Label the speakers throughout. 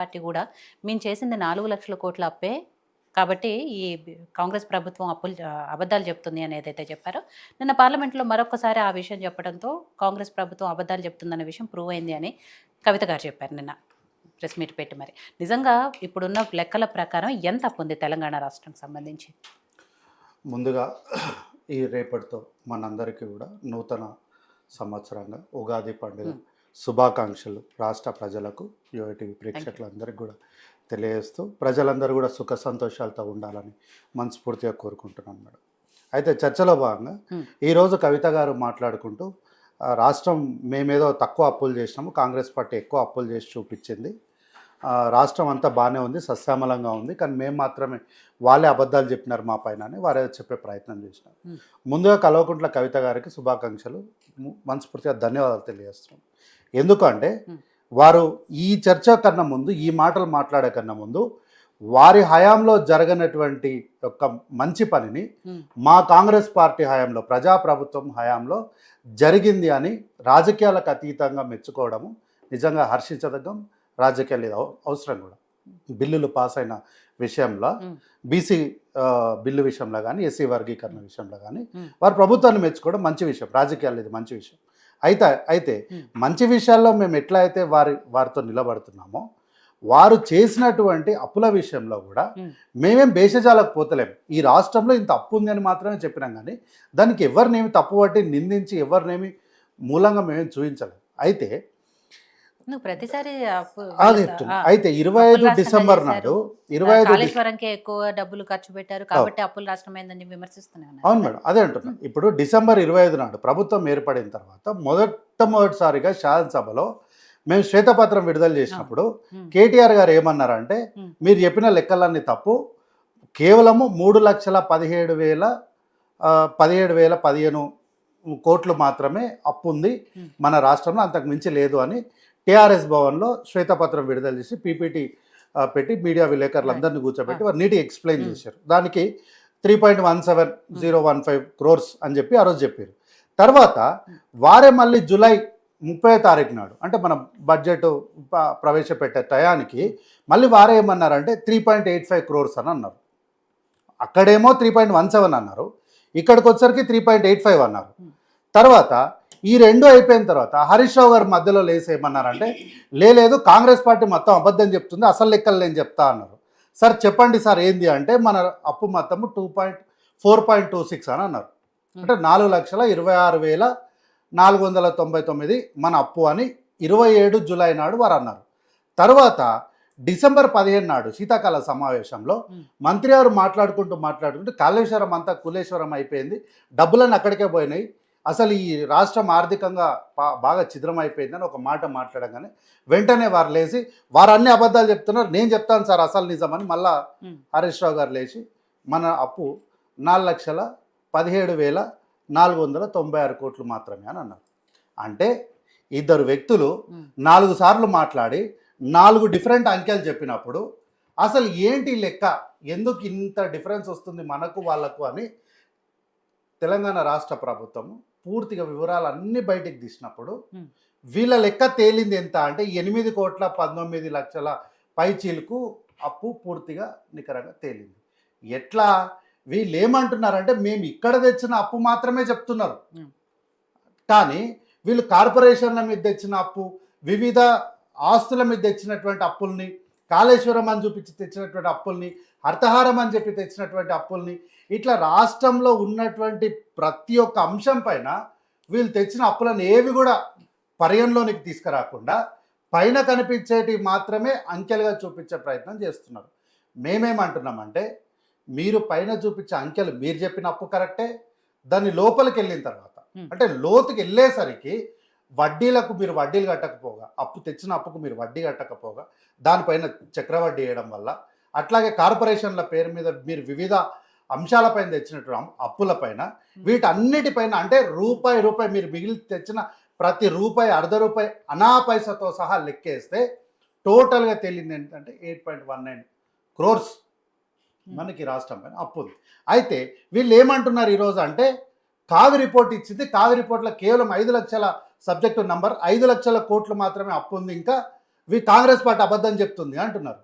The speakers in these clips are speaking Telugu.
Speaker 1: పార్టీ కూడా మేము చేసింది 4 లక్షల కోట్ల అప్పే కాబట్టి ఈ కాంగ్రెస్ ప్రభుత్వం అబద్ధాలు చెప్తుంది అని ఏదైతే చెప్పారో నిన్న పార్లమెంట్లో మరొకసారి ఆ విషయం చెప్పడంతో కాంగ్రెస్ ప్రభుత్వం అబద్ధాలు చెప్తుందన్న విషయం ప్రూవ్ అయింది అని కవిత గారు చెప్పారు నిన్న ప్రెస్ మీట్ పెట్టి. మరి నిజంగా ఇప్పుడున్న లెక్కల ప్రకారం ఎంత అప్పు ఉంది తెలంగాణ రాష్ట్రానికి సంబంధించి?
Speaker 2: ముందుగా ఈ రేపటితో మనందరికీ కూడా నూతన సంవత్సరంగా ఉగాది పండుగ శుభాకాంక్షలు రాష్ట్ర ప్రజలకు, యువటీవీ ప్రేక్షకులందరికీ కూడా తెలియజేస్తూ ప్రజలందరూ కూడా సుఖ సంతోషాలతో ఉండాలని మనస్ఫూర్తిగా కోరుకుంటున్నాం మేడం. అయితే చర్చలో భాగంగా ఈరోజు కవిత గారు మాట్లాడుకుంటూ రాష్ట్రం మేమేదో తక్కువ అప్పులు చేసినాము, కాంగ్రెస్ పార్టీ ఎక్కువ అప్పులు చేసి చూపించింది, రాష్ట్రం అంతా బాగానే ఉంది, సస్యామలంగా ఉంది, కానీ మేము మాత్రమే వాళ్ళే అబద్ధాలు చెప్పినారు మా పైన అని వారే చెప్పే ప్రయత్నం చేసినారు. ముందుగా కల్వకుంట్ల కవిత గారికి శుభాకాంక్షలు, మనస్ఫూర్తిగా ధన్యవాదాలు తెలియజేస్తున్నాం. ఎందుకంటే వారు ఈ చర్చ కన్నా ముందు, ఈ మాటలు మాట్లాడే కన్నా ముందు వారి హయాంలో జరగనటువంటి యొక్క మంచి పనిని మా కాంగ్రెస్ పార్టీ హయాంలో, ప్రజాప్రభుత్వం హయాంలో జరిగింది అని రాజకీయాలకు అతీతంగా మెచ్చుకోవడము నిజంగా హర్షించదగ్గం, రాజకీయాలు అవసరం కూడా. బిల్లులు పాస్ అయిన విషయంలో, బీసీ బిల్లు విషయంలో కానీ, ఎస్సీ వర్గీకరణ విషయంలో కానీ వారు ప్రభుత్వాన్ని మెచ్చుకోవడం మంచి విషయం, రాజకీయాలు ఇది మంచి విషయం. అయితే మంచి విషయాల్లో మేము ఎట్లా అయితే వారితో నిలబడుతున్నామో, వారు చేసినటువంటి అప్పుల విషయంలో కూడా మేమేం భేషజాలకు పోతలేము. ఈ రాష్ట్రంలో ఇంత అప్పు ఉంది అని మాత్రమే చెప్పినాం, కానీ దానికి ఎవరినేమి తప్పు పట్టి నిందించి ఎవరినేమి మూలంగా మేమేం చూపించలేము. అయితే
Speaker 1: ప్రతిసారి
Speaker 2: అయితే 25 డిసెంబర్ నాడు
Speaker 1: కాళేశ్వరంకే ఎక్కువ డబ్బులు ఖర్చు పెట్టారు కాబట్టి అప్పులు రాష్ట్రమైందని విమర్శిస్తున్నాను.
Speaker 2: అవును మేడం, అదే అంటున్నాను. ఇప్పుడు డిసెంబర్ 25 నాడు ప్రభుత్వం ఏర్పడిన తర్వాత మొదటిసారిగా శాసనసభలో మేము శ్వేతపత్రం విడుదల చేసినప్పుడు కేటీఆర్ గారు ఏమన్నారంటే, మీరు చెప్పిన లెక్కలన్నీ తప్పు, కేవలము 3,17,015 కోట్లు మాత్రమే అప్పు ఉంది మన రాష్ట్రంలో, అంతకు మించి లేదు అని టీఆర్ఎస్ భవన్లో శ్వేతపత్రం విడుదల చేసి పీపీటీ పెట్టి మీడియా విలేకరులందరినీ కూర్చోబెట్టి వారు నీట్గా ఎక్స్ప్లెయిన్ చేశారు. దానికి 3.17015 crores అని చెప్పి ఆ రోజు చెప్పారు. తర్వాత వారే మళ్ళీ జూలై 30వ తారీఖు నాడు, అంటే మన బడ్జెట్ ప్రవేశపెట్టే టయానికి మళ్ళీ వారే ఏమన్నారంటే 3.85 crores అని అన్నారు. అక్కడేమో 3.17 అన్నారు, ఇక్కడికి వచ్చరికి 3.85 అన్నారు. తర్వాత ఈ రెండు అయిపోయిన తర్వాత హరీష్ రావు గారు మధ్యలో లేసేమన్నారంటే, లేదు కాంగ్రెస్ పార్టీ మొత్తం అబద్ధం చెప్తుంది, అసలు లెక్కలు నేను చెప్తా అన్నారు. సార్ చెప్పండి సార్ ఏంది అంటే, మన అప్పు మొత్తము 4.26 అని అన్నారు. అంటే 4,26,499 మన అప్పు అని 27 జూలై నాడు వారు అన్నారు. తర్వాత డిసెంబర్ 15 నాడు శీతాకాల సమావేశంలో మంత్రి గారు మాట్లాడుకుంటూ కాళేశ్వరం అంతా కులేశ్వరం అయిపోయింది, డబ్బులన్నీ అక్కడికే పోయినాయి, అసలు ఈ రాష్ట్రం ఆర్థికంగా బాగా ఛిద్రం అయిపోయిందని ఒక మాట మాట్లాడగానే వెంటనే వారు లేచి వారు అన్ని అబద్ధాలు చెప్తున్నారు, నేను చెప్తాను సార్ అసలు నిజమని మళ్ళా హరీష్ రావు గారు లేచి మన అప్పు 4,17,496 కోట్లు మాత్రమే అని అన్నారు. అంటే ఇద్దరు వ్యక్తులు 4 సార్లు మాట్లాడి 4 డిఫరెంట్ అంకెలు చెప్పినప్పుడు అసలు ఏంటి లెక్క, ఎందుకు ఇంత డిఫరెన్స్ వస్తుంది మనకు వాళ్ళకు అని తెలంగాణ రాష్ట్ర ప్రభుత్వము పూర్తిగా వివరాలు అన్ని బయటికి తీసినప్పుడు వీళ్ళ లెక్క తేలింది ఎంత అంటే 8,19,00,000 పైచీలకు అప్పు పూర్తిగా నికరంగా తేలింది. ఎట్లా వీళ్ళు ఏమంటున్నారంటే, మేము ఇక్కడ తెచ్చిన అప్పు మాత్రమే చెప్తున్నారు, కానీ వీళ్ళు కార్పొరేషన్ల మీద తెచ్చిన అప్పు, వివిధ ఆస్తుల మీద తెచ్చినటువంటి అప్పుల్ని, కాళేశ్వరం అని చూపించి తెచ్చినటువంటి అప్పుల్ని, హర్తహారం అని చెప్పి తెచ్చినటువంటి అప్పుల్ని, ఇట్లా రాష్ట్రంలో ఉన్నటువంటి ప్రతి ఒక్క అంశం పైన వీళ్ళు తెచ్చిన అప్పులను ఏవి కూడా పరిగణలోనికి తీసుకురాకుండా పైన కనిపించేటి మాత్రమే అంకెలుగా చూపించే ప్రయత్నం చేస్తున్నారు. మేమేమంటున్నామంటే, మీరు పైన చూపించే అంకెలు మీరు చెప్పిన అప్పు కరెక్టే, దాన్ని లోపలికి వెళ్ళిన తర్వాత అంటే లోతుకి వెళ్ళేసరికి వడ్డీలకు మీరు వడ్డీలు కట్టకపోగా, అప్పు తెచ్చిన అప్పుకు మీరు వడ్డీ కట్టకపోగా దానిపైన చక్రవడ్డీ వేయడం వల్ల, అట్లాగే కార్పొరేషన్ల పేరు మీద మీరు వివిధ అంశాలపైన తెచ్చినటువంటి అప్పులపైన, వీటన్నిటిపైన అంటే రూపాయి మీరు మిగిలి తెచ్చిన ప్రతి రూపాయి, అర్ధ రూపాయి అనా పైసతో సహా లెక్కేస్తే టోటల్గా తేలింది ఏంటంటే 8.19 crores మనకి రాష్ట్రం పైన అప్పు ఉంది. అయితే వీళ్ళు ఏమంటున్నారు ఈరోజు అంటే, కావి రిపోర్ట్ ఇచ్చింది, కావి రిపోర్ట్లో కేవలం 5 లక్షల సబ్జెక్టు నంబర్ 5 లక్షల కోట్లు మాత్రమే అప్పు ఉంది, ఇంకా కాంగ్రెస్ పార్టీ అబద్ధం చెప్తుంది అంటున్నారు.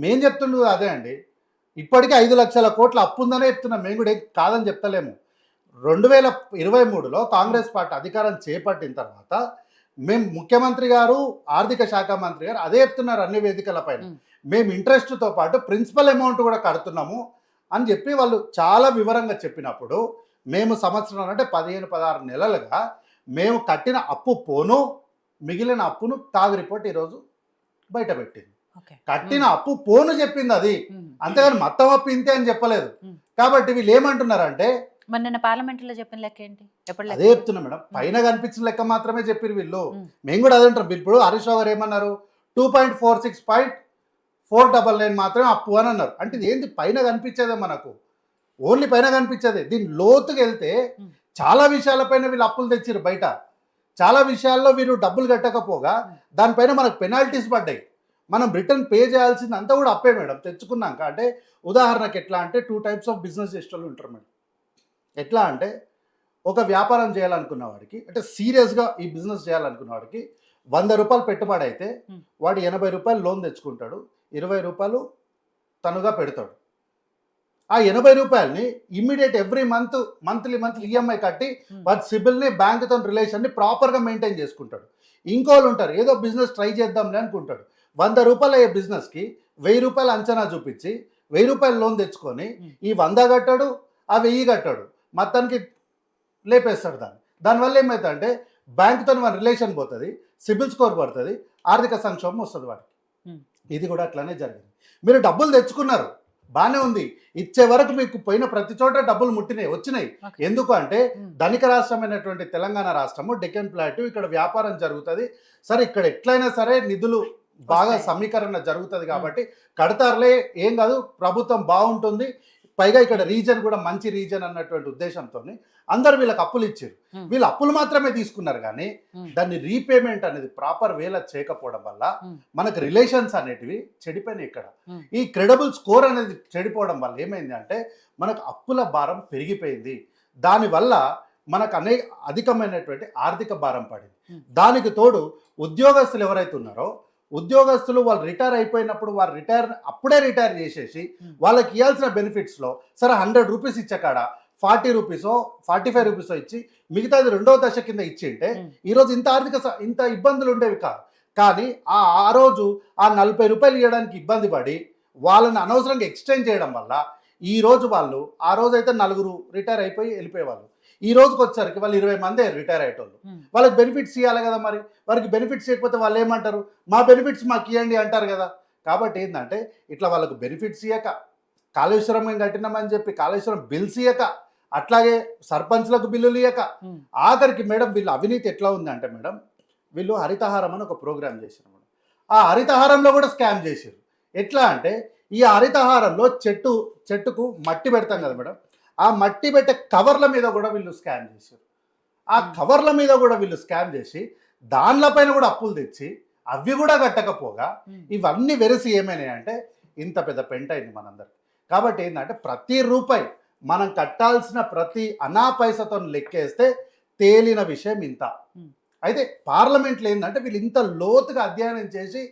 Speaker 2: మేము చెప్తుండదు అదే అండి. ఇప్పటికే 5 లక్షల కోట్ల అప్పు ఉందనే చెప్తున్నాం. మేము కూడా కాదని చెప్తలేము. 2023లో కాంగ్రెస్ పార్టీ అధికారం చేపట్టిన తర్వాత మేము ముఖ్యమంత్రి గారు, ఆర్థిక శాఖ మంత్రి గారు అదే చెప్తున్నారు అన్ని వేదికల పైన. మేము ఇంట్రెస్ట్తో పాటు ప్రిన్సిపల్ అమౌంట్ కూడా కడుతున్నాము అని చెప్పి వాళ్ళు చాలా వివరంగా చెప్పినప్పుడు మేము సంవత్సరం అంటే 15-16 నెలలుగా మేము కట్టిన అప్పు పోను మిగిలిన అప్పును తాగు రిపోర్ట్ ఈరోజు బయట పెట్టింది. కట్టిన అప్పు పోను చెప్పింది అది, అంతేగాని మొత్తం అప్పు ఇంతే అని చెప్పలేదు. కాబట్టి వీళ్ళు ఏమంటున్నారంటే
Speaker 1: మరి నిన్న పార్లమెంట్లో చెప్పిన లెక్క ఏంటి?
Speaker 2: అదే చెప్తున్నా మేడం, పైన కనిపించిన లెక్క మాత్రమే చెప్పారు వీళ్ళు. మేము కూడా అదే అంటాం. ఇప్పుడు హరీష్ రావు గారు ఏమన్నారు, 2.46.499 మాత్రమే అప్పు అని అన్నారు. అంటే ఇది ఏంది, పైన కనిపించేదే మనకు, ఓన్లీ పైన కనిపించేదే. దీని లోతుకి వెళ్తే చాలా విషయాలపైన వీళ్ళు అప్పులు తెచ్చిరు బయట. చాలా విషయాల్లో వీరు డబ్బులు కట్టకపోగా దానిపైన మనకు పెనాల్టీస్ పడ్డాయి. మనం రిటర్న్ పే చేయాల్సింది అంతా కూడా అప్పే మేడం తెచ్చుకున్నాక. అంటే ఉదాహరణకు ఎట్లా అంటే 2 టైప్స్ ఆఫ్ బిజినెస్ చేసేవాళ్ళు ఉంటారు మేడం. ఎట్లా అంటే ఒక వ్యాపారం చేయాలనుకున్న వాడికి, అంటే సీరియస్గా ఈ బిజినెస్ చేయాలనుకున్న వాడికి 100 రూపాయలు పెట్టుబడి అయితే వాడు 80 రూపాయలు లోన్ తెచ్చుకుంటాడు, 20 రూపాయలు తనుగా పెడతాడు. ఆ 80 రూపాయలని ఇమ్మీడియట్ ఎవ్రీ మంత్లీ ఈఎంఐ కట్టి వాటి సిబిల్ని బ్యాంకుతో రిలేషన్ని ప్రాపర్గా మెయింటైన్ చేసుకుంటాడు. ఇంకోళ్ళు ఉంటారు ఏదో బిజినెస్ ట్రై చేద్దాంలే అనుకుంటాడు. 100 రూపాయలు అయ్యే బిజినెస్కి 1000 రూపాయలు అంచనా చూపించి 1000 రూపాయలు లోన్ తెచ్చుకొని ఈ 100 కట్టాడు, ఆ 1000 కట్టాడు, మొత్తానికి లేపేస్తాడు దానివల్ల ఏమవుతుంది అంటే బ్యాంకుతో మన రిలేషన్ పోతుంది, సిబిల్ స్కోర్ పడుతుంది, ఆర్థిక సంక్షోభం వస్తుంది వాడికి. ఇది కూడా అట్లానే జరిగింది. మీరు డబ్బులు తెచ్చుకున్నారు, బాగానే ఉంది, ఇచ్చే వరకు మీకు పోయిన ప్రతి చోట డబ్బులు వచ్చినాయి. ఎందుకు అంటే ధనిక రాష్ట్రమైనటువంటి తెలంగాణ రాష్ట్రము, డెక్కన్ ప్లాట్యూ, ఇక్కడ వ్యాపారం జరుగుతుంది. సరే ఇక్కడ ఎట్లయినా సరే నిధులు బాగా సమీకరణ జరుగుతుంది కాబట్టి కడతారులే, ఏం కాదు, ప్రభుత్వం బాగుంటుంది, పైగా ఇక్కడ రీజన్ కూడా మంచి రీజన్ అన్నటువంటి ఉద్దేశంతో అందరు వీళ్ళకి అప్పులు ఇచ్చారు. వీళ్ళు అప్పులు మాత్రమే తీసుకున్నారు కానీ దాన్ని రీపేమెంట్ అనేది ప్రాపర్ వేలో చేయకపోవడం వల్ల మనకు రిలేషన్స్ అనేటివి చెడిపోయినాయి. ఇక్కడ ఈ క్రెడిబుల్ స్కోర్ అనేది చెడిపోవడం వల్ల ఏమైంది అంటే మనకు అప్పుల భారం పెరిగిపోయింది. దానివల్ల మనకు అధికమైనటువంటి ఆర్థిక భారం పడింది. దానికి తోడు ఉద్యోగస్తులు ఎవరైతే ఉన్నారో ఉద్యోగస్తులు వాళ్ళు రిటైర్ అయిపోయినప్పుడు వారు అప్పుడే రిటైర్ చేసేసి వాళ్ళకి ఇవ్వాల్సిన బెనిఫిట్స్లో సరే 100 రూపీస్ ఇచ్చాకాడ 40 రూపీసో 45 రూపీసో ఇచ్చి మిగతాది 2వ దశ కింద ఇచ్చింటే ఈరోజు ఇంత ఇబ్బందులు ఉండేవి కాదు. కానీ ఆ రోజు ఆ 40 రూపాయలు ఇవ్వడానికి ఇబ్బంది పడి వాళ్ళని అనవసరంగా ఎక్స్టెండ్ చేయడం వల్ల ఈరోజు వాళ్ళు ఆ రోజు అయితే 4 రిటైర్ అయిపోయి వెళ్ళిపోయేవాళ్ళు. ఈ రోజుకి వచ్చేసరికి వాళ్ళు 20 మందే రిటైర్ అయ్యేటోళ్ళు. వాళ్ళకి బెనిఫిట్స్ ఇవ్వాలి కదా, మరి వారికి బెనిఫిట్స్ ఇవ్వకపోతే వాళ్ళు ఏమంటారు, మా బెనిఫిట్స్ మాకు ఇవ్వండి అంటారు కదా. కాబట్టి ఏంటంటే ఇట్లా వాళ్ళకు బెనిఫిట్స్ ఇవ్వక, కాళేశ్వరం కట్టినామని చెప్పి కాళేశ్వరం బిల్స్ ఇవ్వక, అట్లాగే సర్పంచ్లకు బిల్లులు ఇవ్వక, ఆఖరికి మేడం వీళ్ళు అవినీతి ఎట్లా ఉందంటే మేడం వీళ్ళు హరితహారం అని ఒక ప్రోగ్రామ్ చేశారు మేడం. ఆ హరితహారంలో కూడా స్కామ్ చేశారు. ఎట్లా అంటే ఈ హరితహారంలో చెట్టుకు మట్టి పెడతాం కదా మేడం, ఆ మట్టి పెట్టే కవర్ల మీద కూడా వీళ్ళు స్కామ్ చేశారు. ఆ కవర్ల మీద కూడా వీళ్ళు స్కామ్ చేసి దానిపైన కూడా అప్పులు తెచ్చి అవి కూడా కట్టకపోగా ఇవన్నీ వెరసి ఏమైనాయి అంటే ఇంత పెద్ద పెంట అయింది మనందరికి. కాబట్టి ఏంటంటే ప్రతి రూపాయి మనం కట్టాల్సిన ప్రతి అనా పైసతో లెక్కేస్తే తేలిన విషయం ఇంత. అయితే పార్లమెంట్లో ఏంటంటే వీళ్ళు ఇంత లోతుగా అధ్యయనం చేసి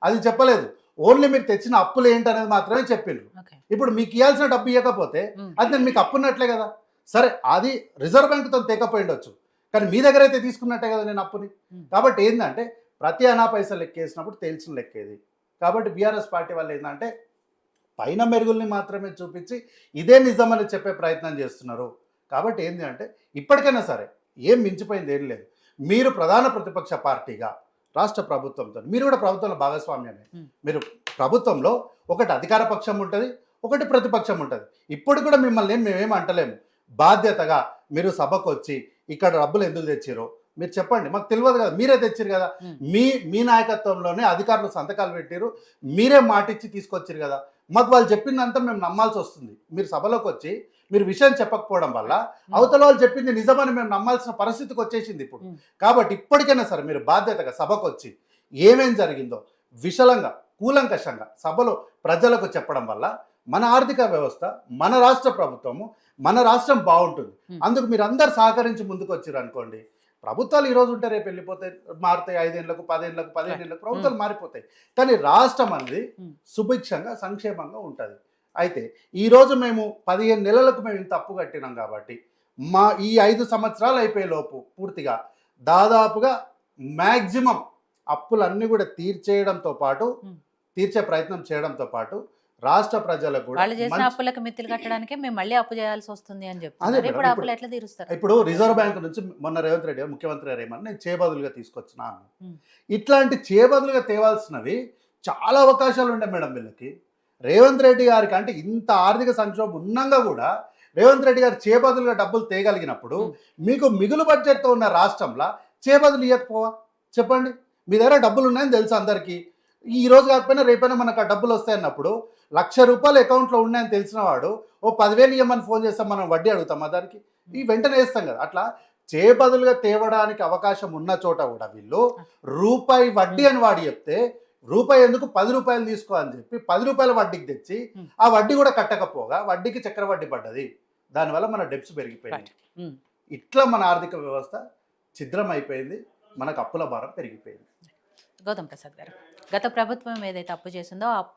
Speaker 2: అది చెప్పలేదు, ఓన్లీ మీరు తెచ్చిన అప్పులు ఏంటనేది మాత్రమే చెప్పిండ్రు. ఇప్పుడు మీకు ఇవ్వాల్సిన డబ్బు ఇవ్వకపోతే అది నేను మీకు అప్పున్నట్లే కదా. సరే అది రిజర్వ్ బ్యాంకుతో తెకపోయిండొచ్చు, కానీ మీ దగ్గర అయితే తీసుకున్నట్టే కదా నేను అప్పుని. కాబట్టి ఏంటంటే ప్రతి అనా పైసలు లెక్కేసినప్పుడు తేల్చిన లెక్కేది. కాబట్టి బీఆర్ఎస్ పార్టీ వాళ్ళు ఏంటంటే పైన మెరుగుల్ని మాత్రమే చూపించి ఇదే నిజమని చెప్పే ప్రయత్నం చేస్తున్నారు. కాబట్టి ఏంటి అంటే ఇప్పటికైనా సరే ఏం మించిపోయింది ఏం లేదు. మీరు ప్రధాన ప్రతిపక్ష పార్టీగా రాష్ట్ర ప్రభుత్వంతో మీరు కూడా ప్రభుత్వంలో భాగస్వామ్యమే. మీరు ప్రభుత్వంలో ఒకటి అధికార పక్షం ఉంటుంది, ఒకటి ప్రతిపక్షం ఉంటుంది. ఇప్పుడు కూడా మిమ్మల్ని మేమేం అంటలేము. బాధ్యతగా మీరు సభకు వచ్చి ఇక్కడ డబ్బులు ఎందుకు తెచ్చిరో మీరు చెప్పండి, మాకు తెలియదు కదా, మీరే తెచ్చిరు కదా, మీ నాయకత్వంలోనే అధికారులు సంతకాలు పెట్టారు, మీరే మాటిచ్చి తీసుకొచ్చారు కదా, మాకు వాళ్ళు చెప్పిందంతా మేము నమ్మాల్సి వస్తుంది. మీరు సభలోకి వచ్చి మీరు విషయం చెప్పకపోవడం వల్ల అవతల వాళ్ళు చెప్పింది నిజమని మేము నమ్మాల్సిన పరిస్థితికి వచ్చేసింది ఇప్పుడు. కాబట్టి ఇప్పటికైనా సరే మీరు బాధ్యతగా సభకు వచ్చి ఏమేం జరిగిందో విశలంగా కూలంకషంగా సభలో ప్రజలకు చెప్పడం వల్ల మన ఆర్థిక వ్యవస్థ, మన రాష్ట్ర ప్రభుత్వము, మన రాష్ట్రం బాగుంటుంది. అందుకు మీరు అందరు సహకరించి ముందుకు వచ్చారు అనుకోండి, ప్రభుత్వాలు ఈ రోజు ఉంటే రేపు వెళ్ళిపోతాయి, మారుతాయి, 5 ఏళ్లకు 10 ఏళ్లకు 15 ఏళ్లకు ప్రభుత్వాలు మారిపోతాయి. కానీ రాష్ట్రం అనేది సుభిక్షంగా సంక్షేమంగా ఉంటుంది. అయితే ఈరోజు మేము 15 నెలలకు మేము ఇంత అప్పు కట్టినాం కాబట్టి మా ఈ 5 సంవత్సరాలు అయిపోయే లోపు పూర్తిగా దాదాపుగా మ్యాక్సిమం అప్పులన్నీ కూడా తీర్చే ప్రయత్నం చేయడంతో పాటు రాష్ట్ర ప్రజలకు కూడా
Speaker 1: వాళ్ళు చేసిన అప్పులకు మిత్తులు కట్టడానికే మేము మళ్ళీ అప్పు చేయాల్సి వస్తుంది అని చెప్తున్నారు.
Speaker 2: మేడం,
Speaker 1: ఇప్పుడు అప్పులు ఎట్లా తీరుస్తారు?
Speaker 2: ఇప్పుడు రిజర్వ్ బ్యాంక్ నుంచి మొన్న రేవంత్ రెడ్డి గారు ముఖ్యమంత్రి గారు ఏమన్నా నేను చేబదులుగా తీసుకొచ్చినాను. ఇట్లాంటి చేబదులుగా తేవాల్సినవి చాలా అవకాశాలు ఉండే మేడం వీళ్ళకి. రేవంత్ రెడ్డి గారికి అంటే ఇంత ఆర్థిక సంక్షోభం ఉన్నంగా కూడా రేవంత్ రెడ్డి గారు చేబదులుగా డబ్బులు తేగలిగినప్పుడు మీకు మిగులు బడ్జెట్తో ఉన్న రాష్ట్రంలో చేబదులు ఇవ్వకపోవా చెప్పండి? మీ దగ్గర డబ్బులు ఉన్నాయని తెలుసు అందరికీ. ఈ రోజు కాకపోయినా రేపైనా మనకు ఆ డబ్బులు వస్తాయన్నప్పుడు ₹1,00,000 అకౌంట్లో ఉన్నాయని తెలిసిన వాడు ఓ 10,000 ఇవ్వమని ఫోన్ చేస్తాం, మనం వడ్డీ అడుగుతాం దానికి, ఈ వెంటనే వేస్తాం కదా. అట్లా చేబదులుగా తేవడానికి అవకాశం ఉన్న చోట కూడా వీళ్ళు రూపాయి వడ్డీ అని వాడి చెప్తే రూపాయి ఎందుకు ₹10 తీసుకో అని చెప్పి ₹10 వడ్డీకి తెచ్చి ఆ వడ్డీ కూడా కట్టకపోగా వడ్డీకి చక్ర వడ్డీ పడ్డది. దానివల్ల మన డెప్స్ పెరిగిపోయింది. ఇట్లా మన ఆర్థిక వ్యవస్థ ఛిద్రం అయిపోయింది, మనకు అప్పుల భారం పెరిగిపోయింది.
Speaker 1: గౌతమ్ ప్రసాద్ గారు, గత ప్రభుత్వం ఏదైతే అప్పు చేసిందో ఆ